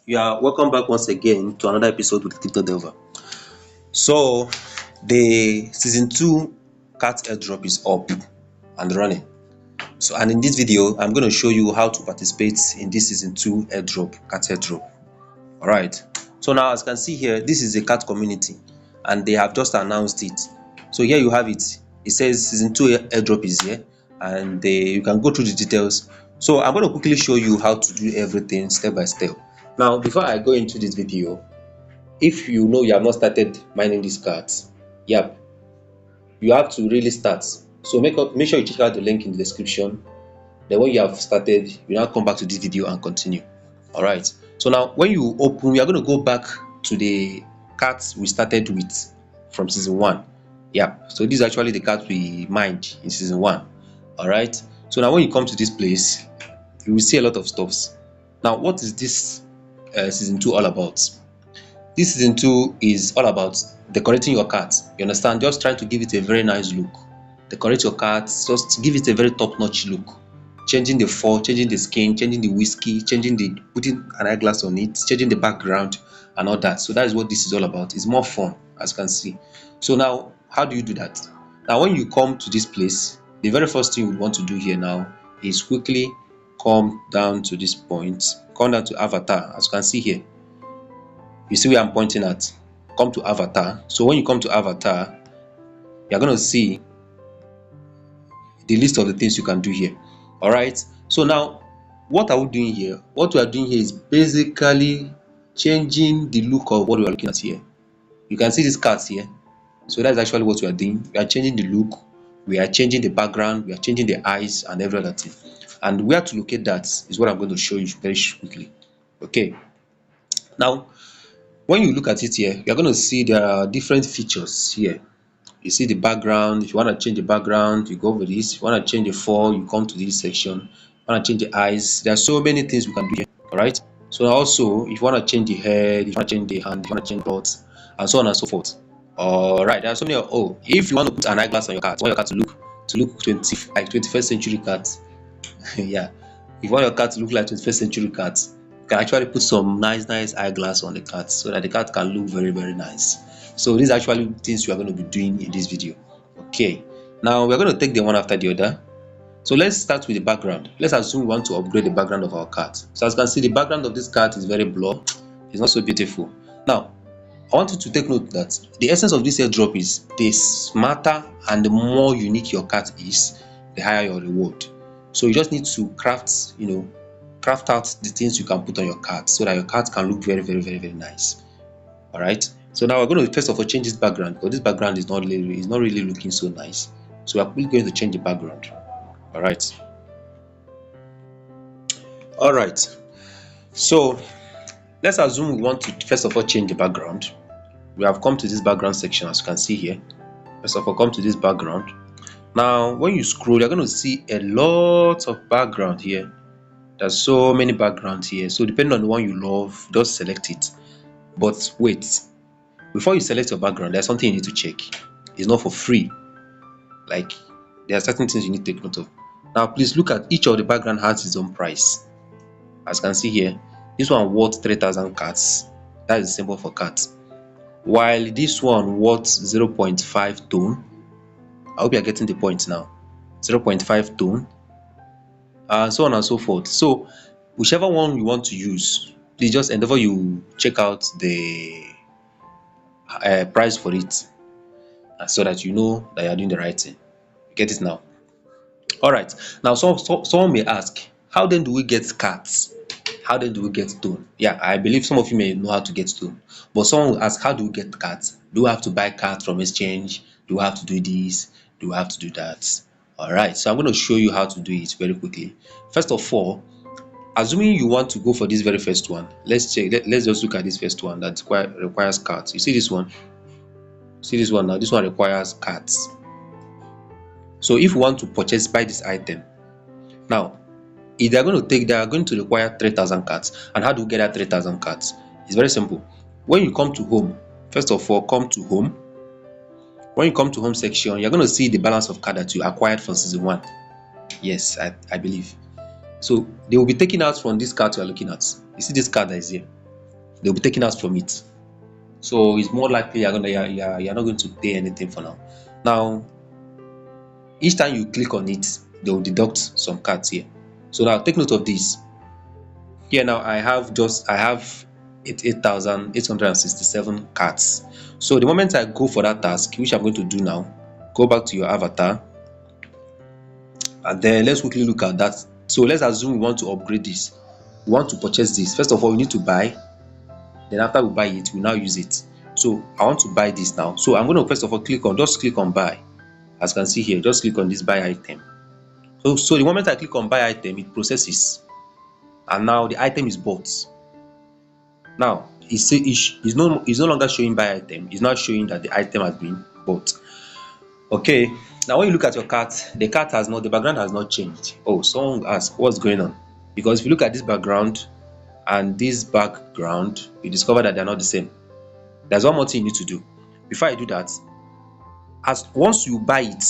Yeah, welcome back once again to another episode with Crypto Delver. So, the season 2 cat airdrop is up and running. So, and in this video, I'm going to show you how to participate in this season 2 airdrop, cat airdrop. All right. So now, as you can see here, this is a cat community, and they have just announced it. So here you have it. It says season 2 airdrop is here, and you can go through the details. So I'm going to quickly show you how to do everything step by step. Now, before I go into this video, if you know you have not started mining these cards, yep, you have to really start. So make sure you check out the link in the description. Then when you have started, you now come back to this video and continue. All right. So now when you open, we are going to go back to the cards we started with from season 1. Yeah. So this is actually the cards we mined in season 1. All right. So now when you come to this place, you will see a lot of stuffs. Now, what is this season 2 all about? This season 2 is all about decorating your cards. You understand? Just trying to give it a very nice look. Decorate your cards, just give it a very top-notch look. Changing the fur, changing the skin, changing the whiskey, putting an eyeglass on it, changing the background and all that. So that is what this is all about. It's more fun, as you can see. So now, how do you do that? Now, when you come to this place, the very first thing you would want to do here now is quickly come down to this point, come down to avatar, as you can see here. You see where I'm pointing at? Come to avatar. So when you come to avatar, you're going to see the list of the things you can do here. All right. So now, what are we doing here? What we are doing here is basically changing the look of what we are looking at here. You can see these cards here. So that's actually what we are doing. We are changing the look. We are changing the background. We are changing the eyes and every other thing. And where to locate that is what I'm going to show you very quickly. Okay. Now, when you look at it here, you're going to see there are different features here. You see the background. If you want to change the background, you go over this. If you want to change the fur, you come to this section. If you want to change the eyes, there are so many things we can do here. All right. So also, if you want to change the head, if you want to change the hand, if you want to change clothes, and so on and so forth. All right. There are so many. Oh, if you want to put an eyeglass on your cat, you want your cat to look 21st century cat. Yeah. If you want your cat to look like 21st century cat, you can actually put some nice eyeglass on the cat so that the cat can look very nice. So these are actually things we are going to be doing in this video. Okay, now we're going to take them one after the other. So let's start with the background. Let's assume we want to upgrade the background of our cat. So as you can see, the background of this cat is very blur. It's not so beautiful. Now, I want you to take note that the essence of this airdrop is the smarter and the more unique your cat is, the higher your reward. So you just need to craft out the things you can put on your cat so that your cat can look very nice. All right. So now we're going to first of all change this background because this background is not really looking so nice. So we're going to change the background. All right. All right. So let's assume we want to first of all change the background. We have come to this background section, as you can see here. First of all, come to this background. Now, when you scroll, you're going to see a lot of background here. There's so many backgrounds here. So depending on the one you love, just select it. But wait, before you select your background, there's something you need to check. It's not for free. Like, there are certain things you need to take note of. Now, please look at each of the background has its own price. As you can see here, this one worth 3,000 cats. That is the symbol for cats. While this one worth 0.5 tone. I hope you are getting the point now. 0.5 tone. And so on and so forth. So whichever one you want to use, please just endeavor you check out the price for it so that you know that you are doing the right thing. You get it now? All right. Now, someone may ask, how then do we get cards? How then do we get stone? Yeah, I believe some of you may know how to get stone, but someone will ask, how do we get cards? Do we have to buy cards from exchange? Do we have to do this? Do we have to do that? All right, so I'm going to show you how to do it very quickly. First of all, assuming you want to go for this very first one, let's check. Let's just look at this first one that requires cards. You see this one? See this one now? This one requires cards. So if you want to buy this item, now if they are going to require 3,000 cards. And how do you get that 3,000 cards? It's very simple. When you come to home, first of all, come to home. When you come to home section, you're going to see the balance of cards that you acquired from season 1. Yes, I believe. So they will be taken out from this card you are looking at. You see this card that is here. they'll be taken out from it. So it's more likely you're not going to pay anything for now. Now, each time you click on it, they will deduct some cards here. So now take note of this. Here now I have 8,867 cards. So the moment I go for that task, which I'm going to do now, go back to your avatar, and then let's quickly look at that. So let's assume we want to upgrade this. We want to purchase this. First of all, we need to buy. Then after we buy it, we now use it. So I want to buy this now. So I'm going to first of all just click on buy. As you can see here, just click on this buy item. So the moment I click on buy item, it processes, and now the item is bought. Now it's no longer showing buy item. It's now showing that the item has been bought. Okay. Now when you look at your cart, the background has not changed. Oh, someone will ask what's going on, because if you look at this background and this background, you discover that they're not the same. There's one more thing you need to do. Before I do that, as once you buy it,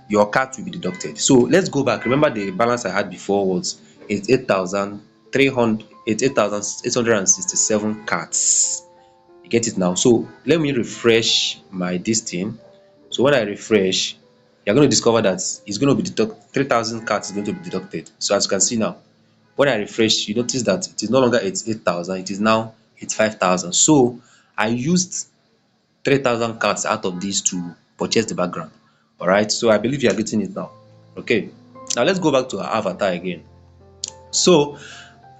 your cart will be deducted. So let's go back. Remember the balance I had before was 8,867 cards. You get it now? So let me refresh my this thing. So when I refresh, you're going to discover that it's going to be deducted. 3,000 cards is going to be deducted. So as you can see now, when I refresh, you notice that it is no longer 8,000, it is now 85,000. So I used 3,000 cards out of these to purchase the background. All right, so I believe you are getting it now. Okay, now let's go back to our avatar again. So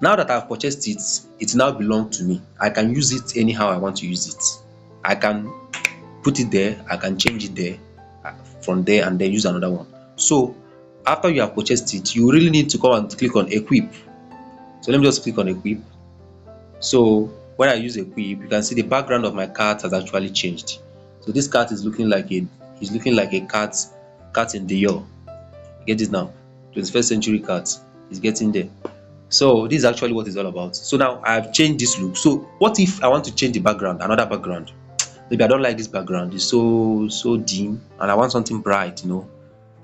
now that I've purchased it, it now belongs to me. I can use it anyhow I want to use it. I can put it there, I can change it there, from there, and then use another one. So after you have purchased it, you really need to come and click on equip. So let me just click on equip. So when I use equip, you can see the background of my cart has actually changed. So this cart is looking like a cat in the year. You get it now? 21st century cat is getting there. So this is actually what it's all about. So now I've changed this look. So what if I want to change the background, another background? Maybe I don't like this background, it's so dim, and I want something bright.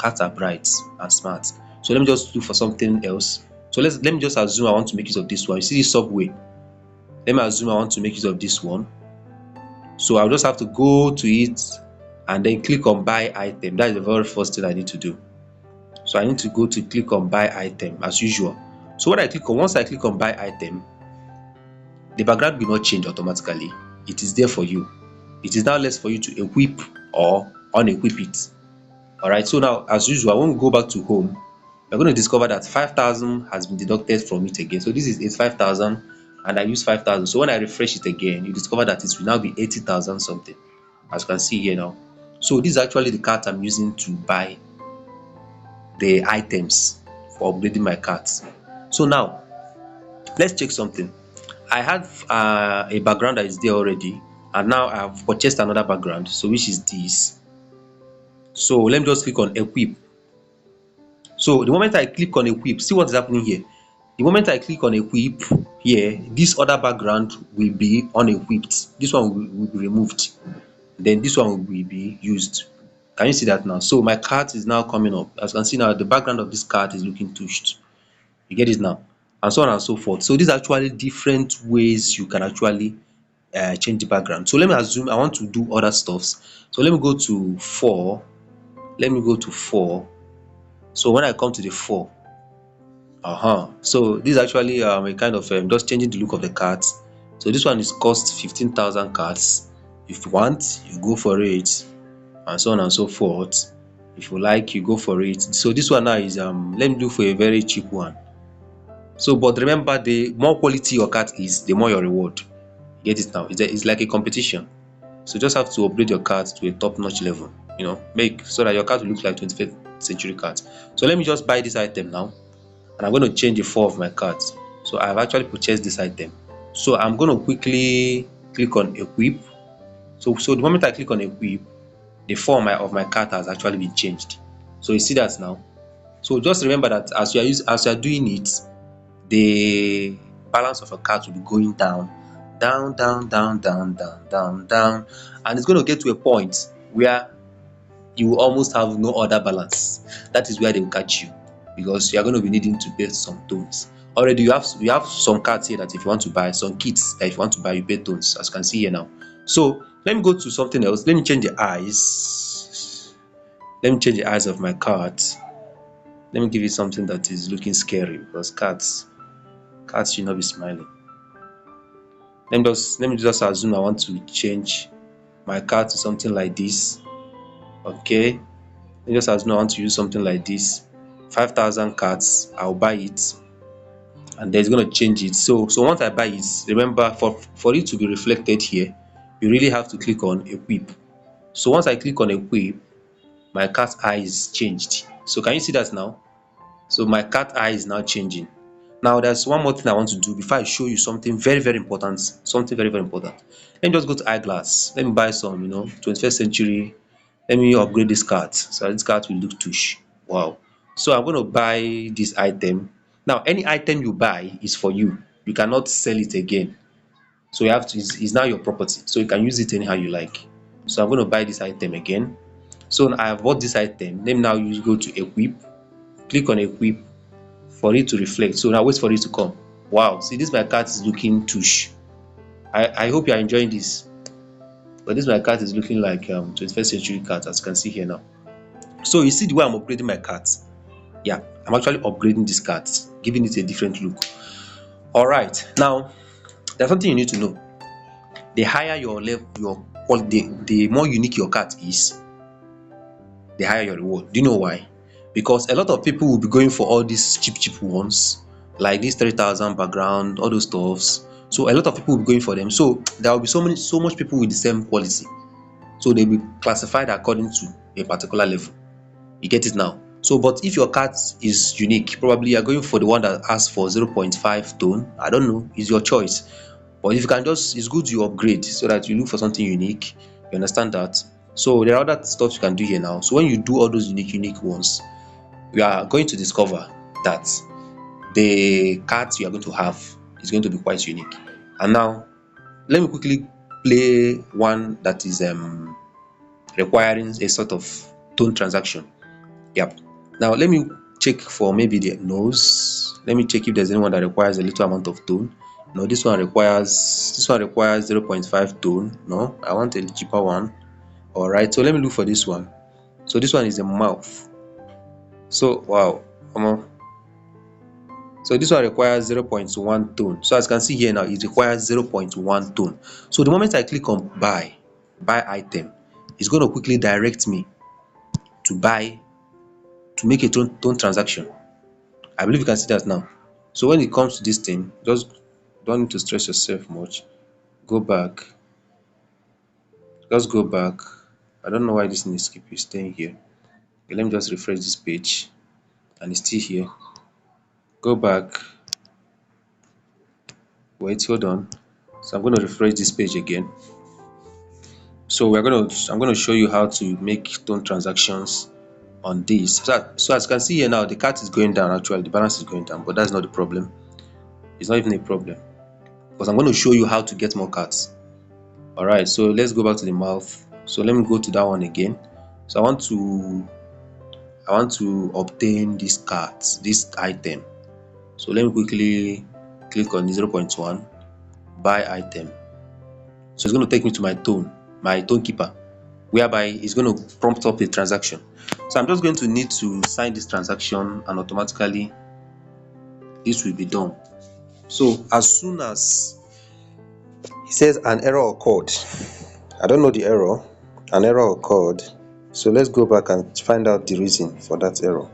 Cats are bright and smart. So let me just look for something else. So let me just assume I want to make use of this one. You see this subway? Let me assume I want to make use of this one. So I'll just have to go to it and then click on buy item. That is the very first thing I need to do. So I need to go to click on buy item as usual. So once I click on buy item, the background will not change automatically. It is there for you. It is now left for you to equip or unequip it. All right, so now as usual, when we go back to home, we're going to discover that 5,000 has been deducted from it again. So this is 85,000 and I use 5,000. So when I refresh it again, you discover that it will now be 80,000 something, as you can see here now. So this is actually the cart I'm using to buy the items for upgrading my cart. So now let's check something. I have a background that is there already, and now I've purchased another background, so which is this. So let me just click on equip. So the moment I click on equip, see what is happening here. The moment I click on equip here, this other background will be unequipped. This one will be removed. Then this one will be used. Can you see that now? So my cart is now coming up. As you can see now, the background of this cart is looking touched. You get it now? And so on and so forth. So these are actually different ways you can actually change the background. So let me assume I want to do other stuffs. So let me go to 4. Let me go to 4. So when I come to the 4, so this is actually a kind of just changing the look of the cards. So this one is cost 15,000 cards. If you want, you go for it, and so on and so forth. If you like, you go for it. So this one now is let me do for a very cheap one. So but remember, the more quality your card is, the more your reward. You get it now? It's like a competition. So just have to upgrade your card to a top-notch level. Make so that your card will look like 21st century cards. So let me just buy this item now, and I'm going to change the 4 of my cards. So I've actually purchased this item. So I'm going to quickly click on equip. So the moment I click on equip, the 4 of my card has actually been changed. So you see that now. So just remember that as you are doing it, the balance of a card will be going down, down, down, down, down, down, down, down, and it's going to get to a point where you will almost have no other balance. That is where they will catch you, because you are going to be needing to pay some tokens. already you have some cards here that if you want to buy, some kits that if you want to buy, you pay tons, as you can see here now. So let me go to something else. Let me change the eyes. Let me change the eyes of my cards. Let me give you something that is looking scary, because cats should not be smiling. Let me just assume I want to change my card to something like this. Okay, let me just assume I want to use something like this. 5,000 cards, I'll buy it, and then it's going to change it. So once I buy it, remember, for it to be reflected here, you really have to click on equip. So once I click on equip, my cat's eye is changed. So can you see that now? So my cat eye is now changing. Now there's one more thing I want to do before I show you something very, very important. Something very, very important. Let me just go to eyeglass. Let me buy some, 21st century. Let me upgrade this card. So this card will look tush. Wow. So I'm going to buy this item. Now any item you buy is for you. You cannot sell it again. So you have to, it's now your property. So you can use it anyhow you like. So I'm going to buy this item again. So I have bought this item. Let me now you go to equip. Click on equip for it to reflect. So now wait for it to come. Wow, see, this my cat is looking tush. I hope you are enjoying this. But this my cat is looking like 21st century cat, as you can see here now. So you see the way I'm upgrading my cat. Yeah, I'm actually upgrading this cat, giving it a different look. All right, now there's something you need to know. The higher your level, your quality, the more unique your cat is, the higher your reward. Do you know why? Because a lot of people will be going for all these cheap ones, like this 3,000 background, all those stuffs. So a lot of people will be going for them. So there will be so much people with the same quality. So they'll be classified according to a particular level. You get it now? So but if your cat is unique, probably you're going for the one that asks for 0.5 tone. I don't know, it's your choice. But if you can just, it's good you upgrade so that you look for something unique. You understand that? So there are other stuff you can do here now. So when you do all those unique ones, we are going to discover that the cards you are going to have is going to be quite unique. And now let me quickly play one that is requiring a sort of tone transaction. Yep. Now let me check for maybe the nose. Let me check if there's anyone that requires a little amount of tone. No, this one requires 0.5 tone. No, I want a cheaper one. All right, so let me look for this one. So this one is a mouth. So wow, so this one requires 0.1 tone. So as you can see here now, it requires 0.1 tone. So the moment I click on buy item, it's going to quickly direct me to buy, to make a tone transaction. I believe you can see that now. So when it comes to this thing, just don't need to stress yourself much. Go back. Just go back. I don't know why this thing is staying here. Okay, let me just refresh this page, and it's still here. Go back. Wait, hold on. So I'm going to refresh this page again. So I'm going to show you how to make tone transactions on this. So as you can see here now, the cat is going down. Actually, the balance is going down, but that's not the problem. It's not even a problem, because I'm going to show you how to get more cards. All right, so let's go back to the mouth. So let me go to that one again. So I want to obtain this this item. So let me quickly click on 0.1 buy item. So it's going to take me to my tone keeper, whereby it's going to prompt up a transaction. So I'm just going to need to sign this transaction, and automatically this will be done. So as soon as it says an error occurred, I don't know the error, an error occurred. So let's go back and find out the reason for that error.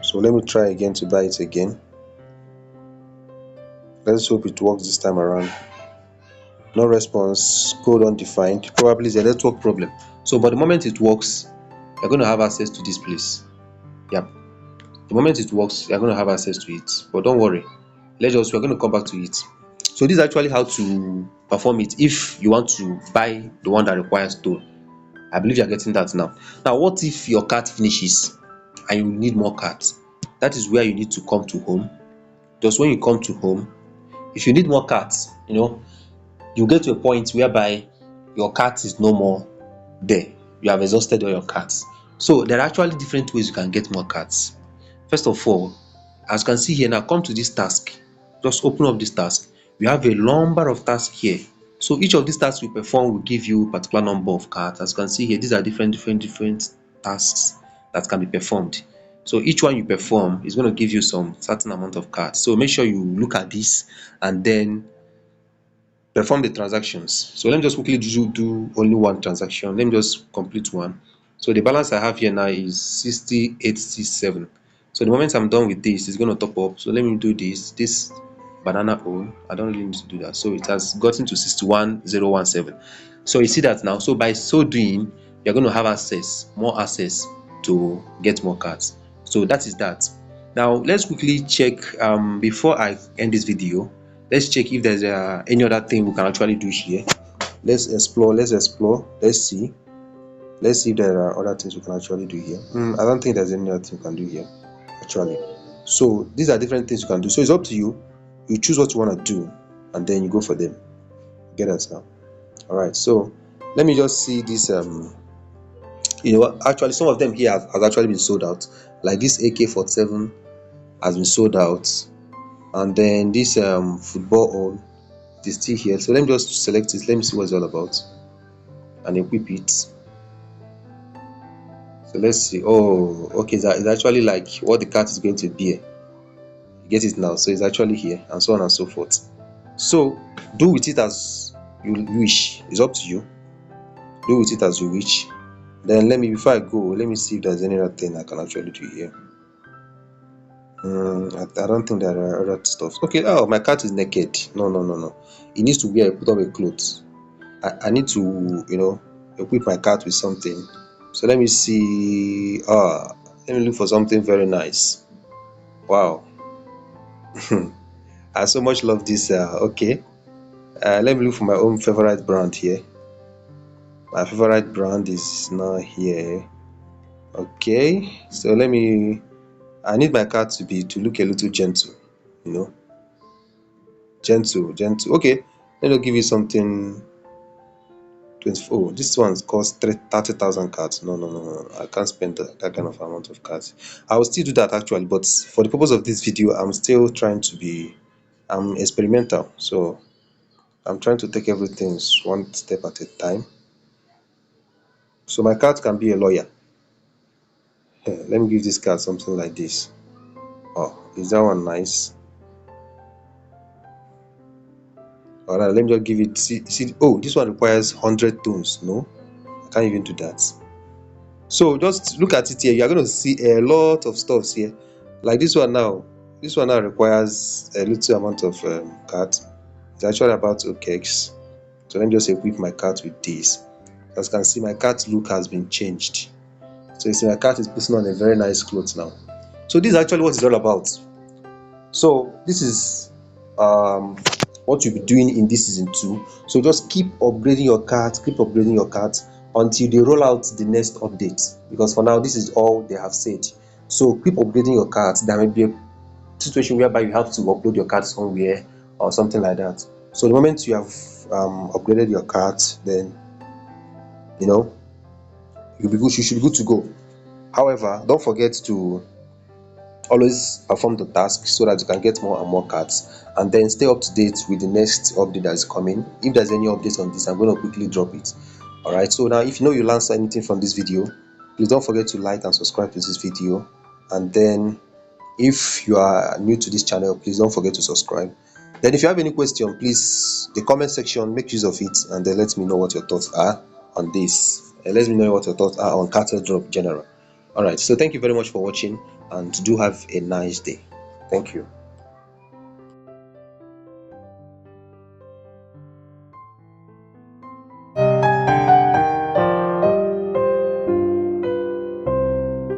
So let me try again to buy it again. Let's hope it works this time around. No response, code undefined. Probably it's a network problem. So but the moment it works, you're going to have access to this place. Yep. The moment it works, you're going to have access to it. But don't worry, we're going to come back to it. So this is actually how to perform it if you want to buy the one that requires tone. I believe you're getting that now. Now what if your card finishes and you need more cards? That is where you need to come to home. Just when you come to home, if you need more cards, you get to a point whereby your card is no more there. You have exhausted all your cards. So there are actually different ways you can get more cards. First of all, As you can see here now, come to this task. Just open up this task. We have a number of tasks here. So each of these tasks we perform will give you a particular number of cards. As you can see here, these are different tasks that can be performed. So each one you perform is going to give you some certain amount of cards. So make sure you look at this and then perform the transactions. So let me just quickly do only one transaction. Let me just complete one. So the balance I have here now is 6867. So the moment I'm done with this, it's going to top up. So let me do this banana own. I don't really need to do that. So it has gotten to 61017. So you see that now. So by so doing, you're going to have more access to get more cards. So that is that. Now let's quickly check before I end this video. Let's check if there's any other thing we can actually do here. Let's explore. Let's see if there are other things we can actually do here. I don't think there's any other thing we can do here actually. So these are different things you can do. So it's up to you. You choose what you want to do and then you go for them. Get us now. All right, so let me just see this. Actually some of them here has actually been sold out. Like this AK-47 has been sold out, and then this football on is still here. So let me just select it. Let me see what it's all about and equip it. So let's see. Oh, okay, it's actually like what the cat is going to be. You get it now. So it's actually here, and so on and so forth. So do with it as you wish. It's up to you. Do with it as you wish. Then before I go, let me see if there's any other thing I can actually do here. I don't think there are other stuff. Okay, oh, my cat is naked. No. It needs to put on a clothes. I need to, equip my cat with something. So let me see. Let me look for something very nice. Wow. I so much love this. Okay. Let me look for my own favorite brand here. My favorite brand is not here. Okay. So I need my cat to look a little gentle, gentle. Okay. Let me give you something. 24. Oh, this one costs 30,000 cards. No. I can't spend that kind of amount of cards. I will still do that actually, but for the purpose of this video, I'm still trying to be experimental. So I'm trying to take everything one step at a time. So my card can be a lawyer. Let me give this card something like this. Oh, is that one nice? Alright, let me just give it. See. Oh, this one requires 100 tones. No, I can't even do that. So just look at it here. You are going to see a lot of stuff here. Like this one now. This one now requires a little amount of cards. It's actually about 2 cakes. So let me just equip my cart with this. As you can see, my cart look has been changed. So you see my cart is putting on a very nice clothes now. So this is actually what it's all about. So this is what you'll be doing in this season 2. So just keep upgrading your cart, until they roll out the next update, because for now this is all they have said. So keep upgrading your cart. There may be a situation whereby you have to upload your cart somewhere or something like that. So the moment you have upgraded your cart, then you'll be good. You should be good to go. However, don't forget to always perform the task so that you can get more and more cards, and then stay up to date with the next update that is coming. If there's any updates on this, I'm going to quickly drop it. All right, so now if you learned anything from this video, please don't forget to like and subscribe to this video. And then if you are new to this channel, please don't forget to subscribe. Then if you have any question, please the comment section, make use of it, and then let me know what your thoughts are on this, and let me know what your thoughts are on Cat Airdrop general. All right, so thank you very much for watching, and do have a nice day. Thank you.